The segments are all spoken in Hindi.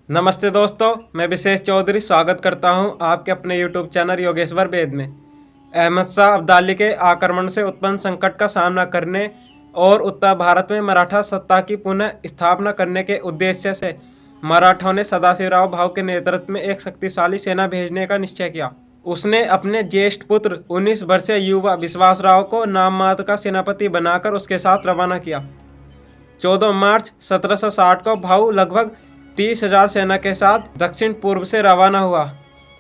नमस्ते दोस्तों, मैं विशेष चौधरी स्वागत करता हूं आपके अपने YouTube चैनल योगेश्वर वेद में। अहमद शाह अब्दाली के आक्रमण से उत्पन्न संकट का सामना करने और उत्तर भारत में मराठा सत्ता की पुनः स्थापना करने के उद्देश्य से मराठों ने सदाशिवराव भाऊ के नेतृत्व में एक शक्तिशाली सेना भेजने का निश्चय किया। उसने अपने ज्येष्ठ पुत्र 19 वर्षीय युवा विश्वासराव को नाम मात्र का सेनापति बनाकर उसके साथ रवाना किया। 14 मार्च 1760 को भाऊ लगभग 30,000 सेना के साथ दक्षिण पूर्व से रवाना हुआ।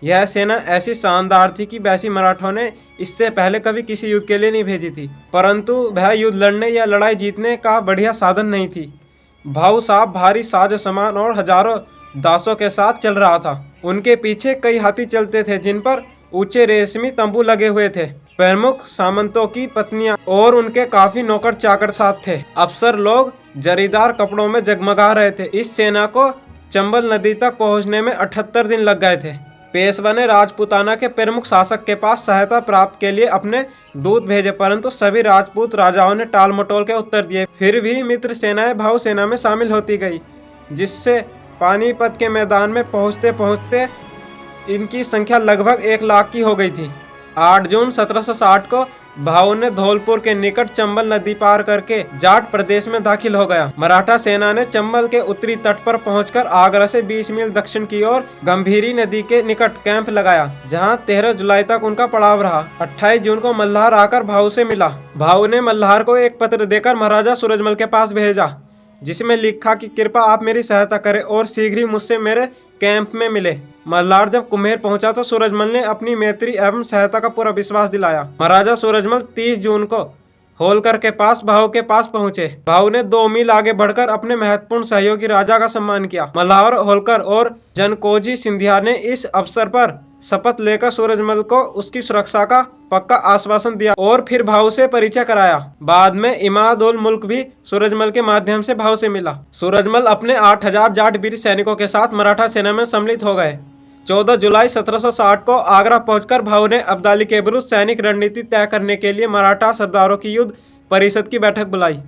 यह सेना ऐसी शानदार थी कि वैसी मराठों ने इससे पहले कभी किसी युद्ध के लिए नहीं भेजी थी, परंतु वह युद्ध लड़ने या लड़ाई जीतने का बढ़िया साधन नहीं थी। भाऊ साहब भारी साजो सामान और हजारों दासों के साथ चल रहा था। उनके पीछे कई हाथी चलते थे जिन पर ऊंचे रेशमी तंबू लगे हुए थे। प्रमुख सामंतों की पत्नियां और उनके काफी नौकर चाकर साथ थे। अफसर लोग जरीदार कपड़ों में जगमगा रहे थे। इस सेना को चंबल नदी तक पहुंचने में 78 दिन लग गए थे। पेशवा ने राजपूताना के प्रमुख शासक के पास सहायता प्राप्त के लिए अपने दूत भेजे, परंतु सभी राजपूत राजाओं ने टाल मटोल के उत्तर दिए। फिर भी मित्र सेनाएं भाऊ सेना में शामिल होती गई, जिससे पानीपत के मैदान में पहुंचते पहुंचते इनकी संख्या लगभग 1 लाख की हो गई थी। 8 जून 1760 को भाऊ ने धौलपुर के निकट चंबल नदी पार करके जाट प्रदेश में दाखिल हो गया। मराठा सेना ने चंबल के उत्तरी तट पर पहुंचकर आगरा से 20 मील दक्षिण की ओर गंभीरी नदी के निकट कैंप लगाया, जहां 13 जुलाई तक उनका पड़ाव रहा। 28 जून को मल्हार आकर भाऊ से मिला। भाऊ ने मल्हार को एक पत्र देकर महाराजा सूरजमल के पास भेजा, जिसमें लिखा कि कृपया आप मेरी सहायता करें और शीघ्र ही मुझसे मेरे कैंप में मिले। मल्हार जब कुम्हेर पहुंचा तो सूरजमल ने अपनी मैत्री एवं सहायता का पूरा विश्वास दिलाया। महाराजा सूरजमल 30 जून को होलकर के पास भाऊ के पास पहुंचे। भाऊ ने 2 मील आगे बढ़कर अपने महत्वपूर्ण सहयोगी राजा का सम्मान किया। मल्हार, होलकर और जनकोजी सिंधिया ने इस अवसर पर शपथ लेकर सूरजमल को उसकी सुरक्षा का पक्का आश्वासन दिया और फिर भाऊ से परिचय कराया। बाद में इमाद उल मुल्क भी सूरजमल के माध्यम से भाऊ से मिला। सूरजमल अपने 8,000 जाट वीर सैनिकों के साथ मराठा सेना में सम्मिलित हो गए। 14 जुलाई 1760 को आगरा पहुंचकर भाऊ ने अब्दाली के विरुद्ध सैनिक रणनीति तय करने के लिए मराठा सरदारों की युद्ध परिषद की बैठक बुलाई,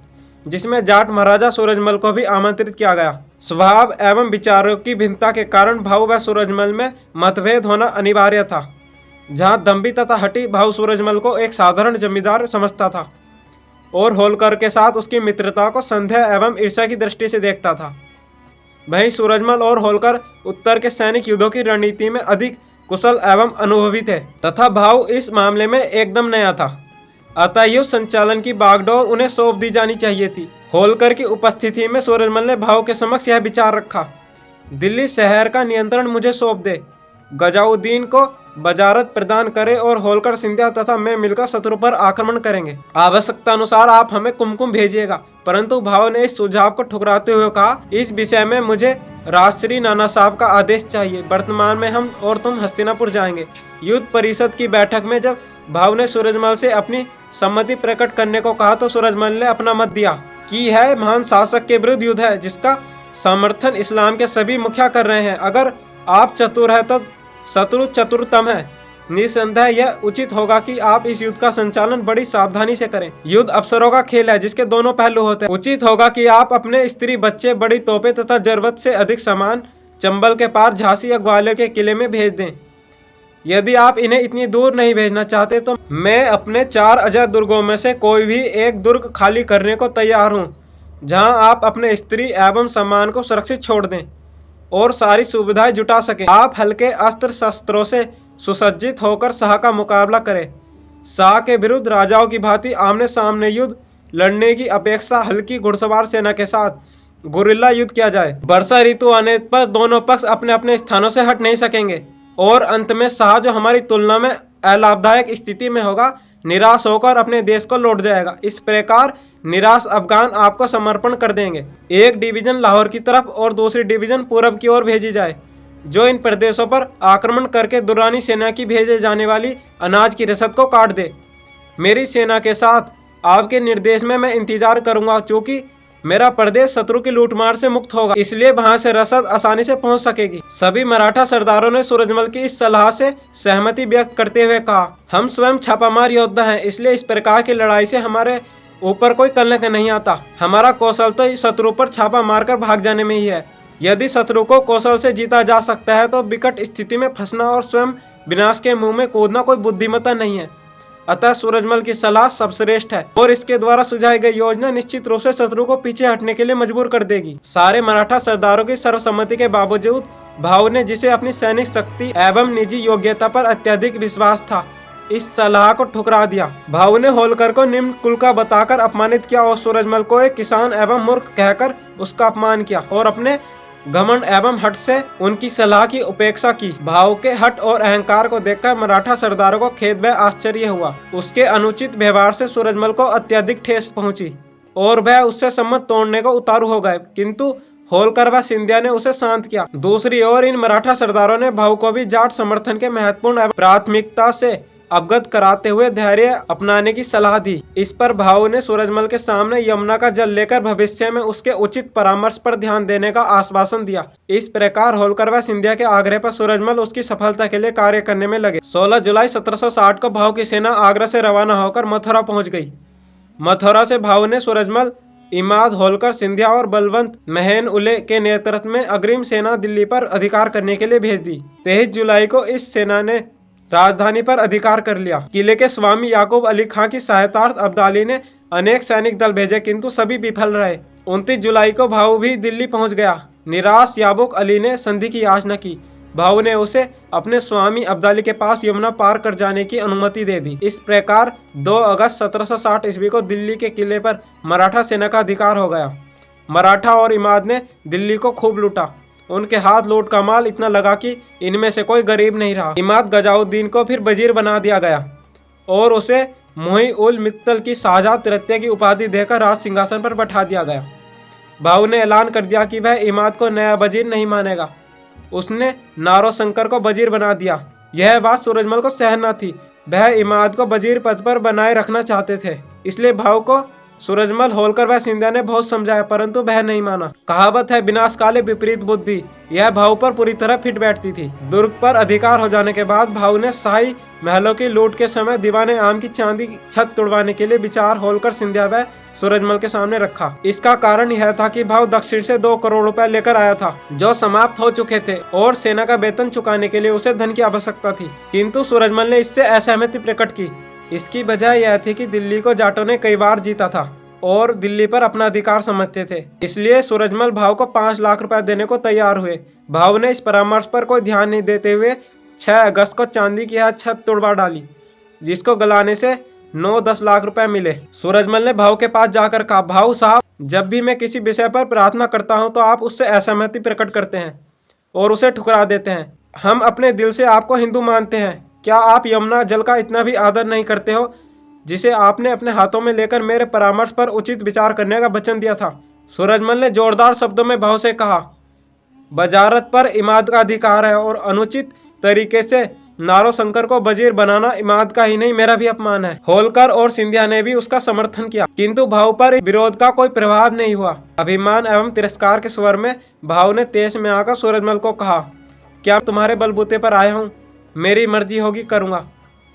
जिसमें जाट महाराजा सूरजमल को भी आमंत्रित किया गया। स्वभाव एवं विचारों की भिन्नता के कारण भाऊ व सूरजमल में मतभेद होना अनिवार्य था। जहां दम्भी तथा हठी भाऊ सूरजमल को एक साधारण जमींदार समझता था और होलकर के साथ उसकी मित्रता को संदेह एवं ईर्ष्या की दृष्टि से देखता था, वहीं सूरजमल और होलकर उत्तर के सैनिक युद्धों की रणनीति में अधिक कुशल एवं अनुभवी थे तथा भाऊ इस मामले में एकदम नया था। अतः युद्ध संचालन की बागडोर उन्हें सौंप दी जानी चाहिए थी। होलकर की उपस्थिति में सूरजमल ने भाऊ के समक्ष यह विचार रखा, दिल्ली शहर का नियंत्रण मुझे सौंप दे, गजाउद्दीन को बजारत प्रदान करे और होलकर, सिंधिया तथा मैं मिलकर शत्रु पर आक्रमण करेंगे। आवश्यकता अनुसार आप हमें कुमकुम भेजिएगा। परंतु भाऊ ने इस सुझाव को ठुकराते हुए कहा, इस विषय में मुझे राजश्री नाना साहब का आदेश चाहिए। वर्तमान में हम और तुम हस्तिनापुर जाएंगे। युद्ध परिषद की बैठक में जब भाऊ ने सूरजमल से अपनी सम्मति प्रकट करने को कहा तो सूरजमल ने अपना मत दिया कि यह महान शासक के विरुद्ध युद्ध है, जिसका समर्थन इस्लाम के सभी मुखिया कर रहे हैं। अगर आप चतुर है तो शत्रु चतुरतम है। निसंदेह यह उचित होगा कि आप इस युद्ध का संचालन बड़ी सावधानी से करें। युद्ध अफसरों का खेल है जिसके दोनों पहलू होते हैं। उचित होगा कि आप अपने स्त्री, बच्चे, बड़ी तोपें तथा जरूरत से अधिक सामान चंबल के पार झांसी या ग्वालियर के किले में भेज दें। यदि आप इन्हें इतनी दूर नहीं भेजना चाहते तो मैं अपने 4 अजय दुर्गों में से कोई भी एक दुर्ग खाली करने को तैयार हूँ, जहाँ आप अपने स्त्री एवं सामान को सुरक्षित छोड़ दें और सारी सुविधाएं जुटा सकें। आप हल्के अस्त्र शस्त्रों से सुसज्जित होकर शाह का मुकाबला करें। शाह के विरुद्ध राजाओं की भांति आमने सामने युद्ध लड़ने की अपेक्षा हल्की घुड़सवार सेना के साथ गुरिल्ला युद्ध किया जाए। वर्षा ऋतु आने पर दोनों पक्ष अपने अपने स्थानों से हट नहीं सकेंगे और अंत में शाह, जो हमारी तुलना में अलाभदायक स्थिति में होगा, निराश होकर अपने देश को लौट जाएगा। इस प्रकार निराश अफगान आपको समर्पण कर देंगे। एक डिवीजन लाहौर की तरफ और दूसरी डिवीजन पूरब की ओर भेजी जाए, जो इन प्रदेशों पर आक्रमण करके दुरानी सेना की भेजे जाने वाली अनाज की रसद को काट दे। मेरी सेना के साथ आपके निर्देश में मैं इंतजार करूंगा, क्योंकि मेरा प्रदेश शत्रु की लूटमार से मुक्त होगा, इसलिए वहां से रसद आसानी से पहुंच सकेगी। सभी मराठा सरदारों ने सूरजमल की इस सलाह से सहमति व्यक्त करते हुए कहा, हम स्वयं छापामार योद्धा हैं, इसलिए इस प्रकार की लड़ाई से हमारे ऊपर कोई कलंक नहीं आता। हमारा कौशल तो शत्रु पर छापा मारकर भाग जाने में ही है। यदि शत्रु को कौशल से जीता जा सकता है तो विकट स्थिति में फंसना और स्वयं विनाश के मुंह में कूदना कोई बुद्धिमत्ता नहीं है। अतः सूरजमल की सलाह सबश्रेष्ठ है और इसके द्वारा सुझाई गई योजना निश्चित रूप से शत्रु को पीछे हटने के लिए मजबूर कर देगी। सारे मराठा सरदारों की सर्वसम्मति के बावजूद भाऊ ने, जिसे अपनी सैनिक शक्ति एवं निजी योग्यता पर अत्यधिक विश्वास था, इस सलाह को ठुकरा दिया। भाऊ ने होलकर को निम्न कुल का बताकर अपमानित किया और सूरजमल को एक किसान एवं मूर्ख कहकर उसका अपमान किया और अपने घमंड एवं हट से उनकी सलाह की उपेक्षा की। भाऊ के हट और अहंकार को देखकर मराठा सरदारों को खेद व आश्चर्य हुआ। उसके अनुचित व्यवहार से सूरजमल को अत्यधिक ठेस पहुंची और वह उससे सम्मत तोड़ने को उतारू हो गए, किंतु होलकर व सिंधिया ने उसे शांत किया। दूसरी ओर इन मराठा सरदारों ने भाऊ को भी जाट समर्थन के महत्वपूर्ण एवं प्राथमिकता से अवगत कराते हुए धैर्य अपनाने की सलाह दी। इस पर भाऊ ने सूरजमल के सामने यमुना का जल लेकर भविष्य में उसके उचित परामर्श पर ध्यान देने का आश्वासन दिया। इस प्रकार होलकर व सिंधिया के आग्रह पर सूरजमल उसकी सफलता के लिए कार्य करने में लगे। 16 जुलाई 1760 को भाऊ की सेना आगरा से रवाना होकर मथुरा पहुंच गई। मथुरा से भाऊ ने सूरजमल, इमाद, होलकर, सिंधिया और बलवंत महन उले के नेतृत्व में अग्रिम सेना दिल्ली पर अधिकार करने के लिए भेज दी। 23 जुलाई को इस सेना ने राजधानी पर अधिकार कर लिया। किले के स्वामी याकूब अली खां की सहायतार्थ अब्दाली ने अनेक सैनिक दल भेजे, किंतु सभी विफल रहे। 29 जुलाई को भाऊ भी दिल्ली पहुंच गया। निराश याबुक अली ने संधि की याचना की। भाऊ ने उसे अपने स्वामी अब्दाली के पास यमुना पार कर जाने की अनुमति दे दी। इस प्रकार 2 अगस्त 1760 ईस्वी को दिल्ली के किले पर मराठा सेना का अधिकार हो गया। मराठा और इमाद ने दिल्ली को खूब लूटा। उनके हाथ लूट का माल इतना लगा कि इनमें से कोई गरीब नहीं रहा। इमाद गजाउद्दीन को फिर वजीर बना दिया गया और उसे मुही उल मित्तल की शाहजहां तृतीय की उपाधि देकर राज सिंहासन पर बैठा दिया गया। भाऊ ने ऐलान कर दिया कि वह इमाद को नया वजीर नहीं मानेगा। उसने नारो शंकर को वजीर बना दिया। यह बात सूरजमल को सहन न थी। वह इमाद को वजीर पद पर बनाए रखना चाहते थे, इसलिए भाऊ को सूरजमल, होलकर व सिंधिया ने बहुत समझाया, परंतु वह नहीं माना। कहावत है, विनाश काले विपरीत बुद्धि, यह भाऊ पर पूरी तरह फिट बैठती थी। दुर्ग पर अधिकार हो जाने के बाद भाऊ ने शाही महलों की लूट के समय दीवाने आम की चांदी छत तोड़वाने के लिए विचार होलकर, सिंधिया व सूरजमल के सामने रखा। इसका कारण यह था कि भाऊ दक्षिण से 2 करोड़ रुपए लेकर आया था, जो समाप्त हो चुके थे और सेना का वेतन चुकाने के लिए उसे धन की आवश्यकता थी। किंतु सूरजमल ने इससे असहमति प्रकट की। इसकी वजह यह थी कि दिल्ली को जाटों ने कई बार जीता था और दिल्ली पर अपना अधिकार समझते थे, इसलिए सूरजमल भाऊ को 5 लाख रुपए देने को तैयार हुए। भाऊ ने इस परामर्श पर कोई ध्यान नहीं देते हुए 6 अगस्त को चांदी की यह छत तोड़वा डाली, जिसको गलाने से 9-10 लाख रुपए मिले। सूरजमल ने भाऊ के पास जाकर कहा, भाऊ साहब, जब भी मैं किसी विषय पर प्रार्थना करता हूं तो आप उससे असहमति प्रकट करते हैं और उसे ठुकरा देते हैं। हम अपने दिल से आपको हिंदू मानते हैं। क्या आप यमुना जल का इतना भी आदर नहीं करते हो, जिसे आपने अपने हाथों में लेकर मेरे परामर्श पर उचित विचार करने का वचन दिया था? सूरजमल ने जोरदार शब्दों में भाऊ से कहा, वजारत पर इमाद का अधिकार है और अनुचित तरीके से नारो शंकर को वजीर बनाना इमाद का ही नहीं, मेरा भी अपमान है। होलकर और सिंधिया ने भी उसका समर्थन किया, किंतु भाऊ पर विरोध का कोई प्रभाव नहीं हुआ। अभिमान एवं तिरस्कार के स्वर में भाऊ ने तेज में आकर सूरजमल को कहा, क्या तुम्हारे बलबूते पर आया हूँ? मेरी मर्जी होगी करूँगा।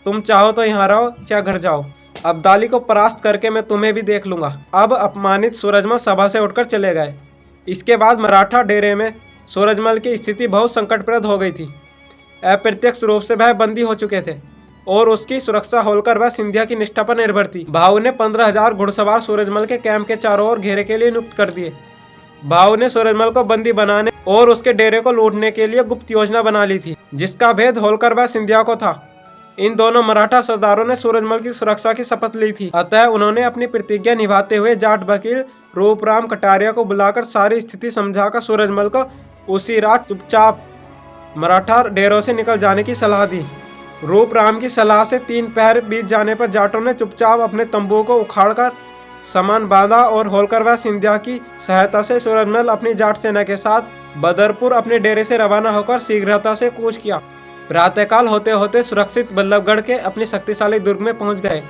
तुम चाहो तो यहाँ रहो या घर जाओ। अब्दाली को परास्त करके मैं तुम्हें भी देख लूंगा। अब अपमानित सूरजमल सभा से उठकर चले गए। इसके बाद मराठा डेरे में सूरजमल की स्थिति बहुत संकटप्रद हो गई थी। अप्रत्यक्ष रूप से वह बंदी हो चुके थे और उसकी सुरक्षा होलकर व सिंधिया की निष्ठा पर निर्भर थी। भाऊ ने 15,000 घुड़सवार सूरजमल के कैंप के चारों ओर घेरे के लिए नियुक्त कर दिए। भाऊ ने सूरजमल को बंदी बनाने और उसके डेरे को लूटने के लिए गुप्त योजना बना ली थी, जिसका भेद होलकर व सिंधिया को था। इन दोनों मराठा सरदारों ने सूरजमल की सुरक्षा की शपथ ली थी, अतः उन्होंने अपनी प्रतिज्ञा निभाते हुए जाट वकील रूपराम कटारिया को बुलाकर सारी स्थिति समझाकर सूरजमल को उसी रात चुपचाप मराठा डेरों से निकल जाने की सलाह दी। रूपराम की सलाह से 3 पहर बीत जाने पर जाटों ने चुपचाप अपने तंबुओं को उखाड़कर सामान बांधा और होलकर व सिंधिया की सहायता से सूरजमल अपनी जाट सेना के साथ बदरपुर अपने डेरे से रवाना होकर शीघ्रता से कूच किया। प्रातःकाल होते होते सुरक्षित बल्लभगढ़ के अपनी शक्तिशाली दुर्ग में पहुंच गए।